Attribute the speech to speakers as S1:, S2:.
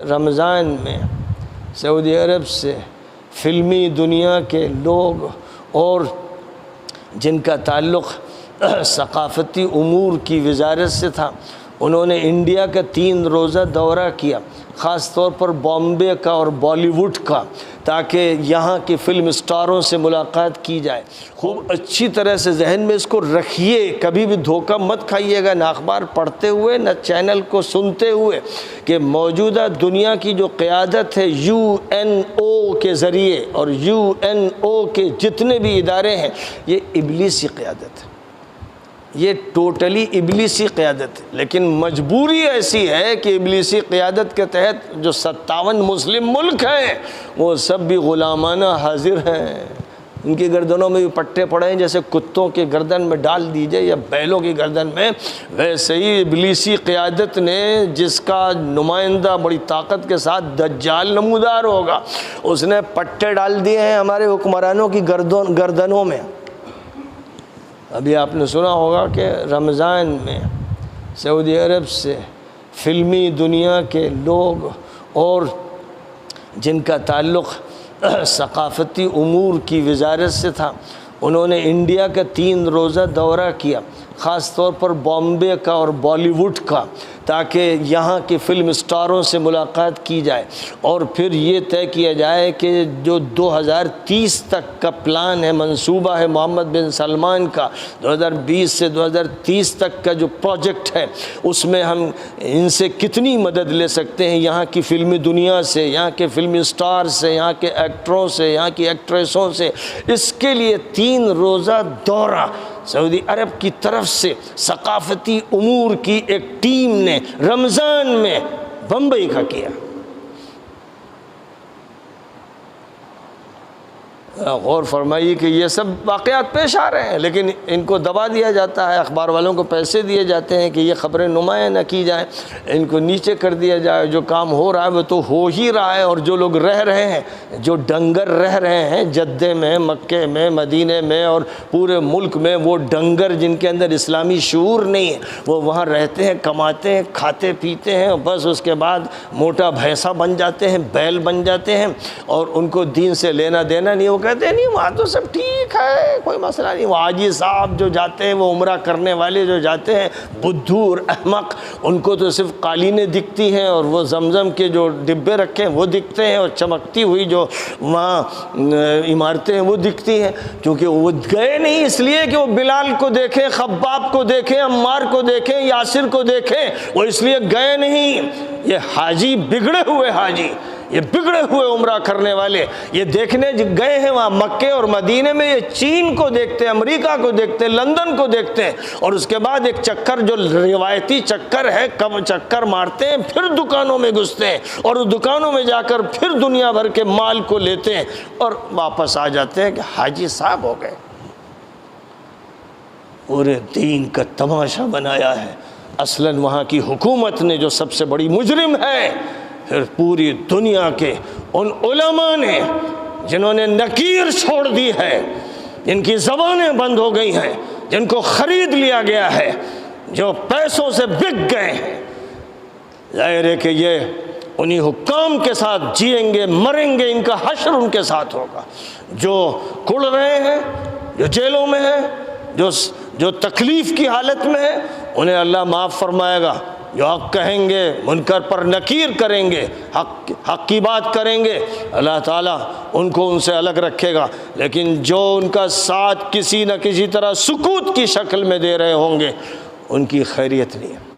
S1: رمضان میں سعودی عرب سے فلمی دنیا کے لوگ اور جن کا تعلق ثقافتی امور کی وزارت سے تھا، انہوں نے انڈیا کا 3 روزہ دورہ کیا، خاص طور پر بامبے کا اور بالی ووڈ کا، تاکہ یہاں کی فلم اسٹاروں سے ملاقات کی جائے۔ خوب اچھی طرح سے ذہن میں اس کو رکھیے، کبھی بھی دھوکہ مت کھائیے گا، نہ اخبار پڑھتے ہوئے نہ چینل کو سنتے ہوئے، کہ موجودہ دنیا کی جو قیادت ہے UN کے ذریعے اور UNO کے جتنے بھی ادارے ہیں، یہ ابلیسی قیادت ہے، یہ ٹوٹلی ابلیسی قیادت ہے۔ لیکن مجبوری ایسی ہے کہ ابلیسی قیادت کے تحت جو 57 مسلم ملک ہیں وہ سب بھی غلامانہ حاضر ہیں، ان کی گردنوں میں بھی پٹے پڑے ہیں، جیسے کتوں کی گردن میں ڈال دیجئے یا بیلوں کی گردن میں، ویسے ہی ابلیسی قیادت نے، جس کا نمائندہ بڑی طاقت کے ساتھ دجال نمودار ہوگا، اس نے پٹے ڈال دیے ہیں ہمارے حکمرانوں کی گردنوں میں۔ ابھی آپ نے سنا ہوگا کہ رمضان میں سعودی عرب سے فلمی دنیا کے لوگ اور جن کا تعلق ثقافتی امور کی وزارت سے تھا، انہوں نے انڈیا کا 3 روزہ دورہ کیا، خاص طور پر بامبے کا اور بالی ووڈ کا، تاکہ یہاں کی فلم اسٹاروں سے ملاقات کی جائے اور پھر یہ طے کیا جائے کہ جو 2030 تک کا پلان ہے، منصوبہ ہے محمد بن سلمان کا، 2020 سے 2030 تک کا جو پروجیکٹ ہے، اس میں ہم ان سے کتنی مدد لے سکتے ہیں، یہاں کی فلمی دنیا سے، یہاں کے فلمی اسٹار سے، یہاں کے ایکٹروں سے، یہاں کی ایکٹریسوں سے۔ اس کے لیے 3 روزہ دورہ سعودی عرب کی طرف سے ثقافتی امور کی ایک ٹیم نے رمضان میں بمبئی کا کیا۔ غور فرمائیے کہ یہ سب واقعات پیش آ رہے ہیں، لیکن ان کو دبا دیا جاتا ہے، اخبار والوں کو پیسے دیے جاتے ہیں کہ یہ خبریں نمایاں نہ کی جائیں، ان کو نیچے کر دیا جائے۔ جو کام ہو رہا ہے وہ تو ہو ہی رہا ہے، اور جو لوگ رہ رہے ہیں، جو ڈنگر رہ رہے ہیں جدہ میں، مکے میں، مدینے میں اور پورے ملک میں، وہ ڈنگر جن کے اندر اسلامی شعور نہیں ہے، وہ وہاں رہتے ہیں، کماتے ہیں، کھاتے پیتے ہیں، اور بس اس کے بعد موٹا بھینسا بن جاتے ہیں، بیل بن جاتے ہیں، اور ان کو دین سے لینا دینا نہیں۔ وہ کہتے ہیں نہیں وہاں تو سب ٹھیک ہے، کوئی مسئلہ نہیں۔ وہ حاجی صاحب جو جاتے ہیں، وہ عمرہ کرنے والے جو جاتے ہیں، بدھو اور احمق، ان کو تو صرف قالینیں دکھتی ہیں اور وہ زمزم کے جو ڈبے رکھے ہیں وہ دکھتے ہیں، اور چمکتی ہوئی جو وہاں عمارتیں ہیں وہ دکھتی ہیں، کیونکہ وہ گئے نہیں اس لیے کہ وہ بلال کو دیکھیں، خباب کو دیکھیں، عمار کو دیکھیں، یاسر کو دیکھیں، وہ اس لیے گئے نہیں۔ یہ حاجی بگڑے ہوئے حاجی، یہ بگڑے ہوئے عمرہ کرنے والے، یہ دیکھنے گئے ہیں وہاں مکے اور مدینے میں، یہ چین کو دیکھتے ہیں، امریکہ کو دیکھتے ہیں، لندن کو دیکھتے ہیں، اور اس کے بعد ایک چکر جو روایتی چکر ہے، کب چکر مارتے ہیں، پھر دکانوں میں گھستے ہیں، اور اس دکانوں میں جا کر پھر دنیا بھر کے مال کو لیتے ہیں اور واپس آ جاتے ہیں کہ حاجی صاحب ہو گئے۔ پورے دین کا تماشا بنایا ہے۔ اصلاً وہاں کی حکومت نے جو سب سے بڑی مجرم ہے، پھر پوری دنیا کے ان علماء نے جنہوں نے نکیر چھوڑ دی ہے، جن کی زبانیں بند ہو گئی ہیں، جن کو خرید لیا گیا ہے، جو پیسوں سے بک گئے ہیں، ظاہر ہے کہ یہ انہی حکام کے ساتھ جئیں گے، مریں گے، ان کا حشر ان کے ساتھ ہوگا۔ جو کڑ رہے ہیں، جو جیلوں میں ہیں، جو تکلیف کی حالت میں ہیں، انہیں اللہ معاف فرمائے گا۔ جو حق کہیں گے، منکر پر نکیر کریں گے، حق کی بات کریں گے، اللہ تعالیٰ ان کو ان سے الگ رکھے گا۔ لیکن جو ان کا ساتھ کسی نہ کسی طرح سکوت کی شکل میں دے رہے ہوں گے، ان کی خیریت نہیں ہے۔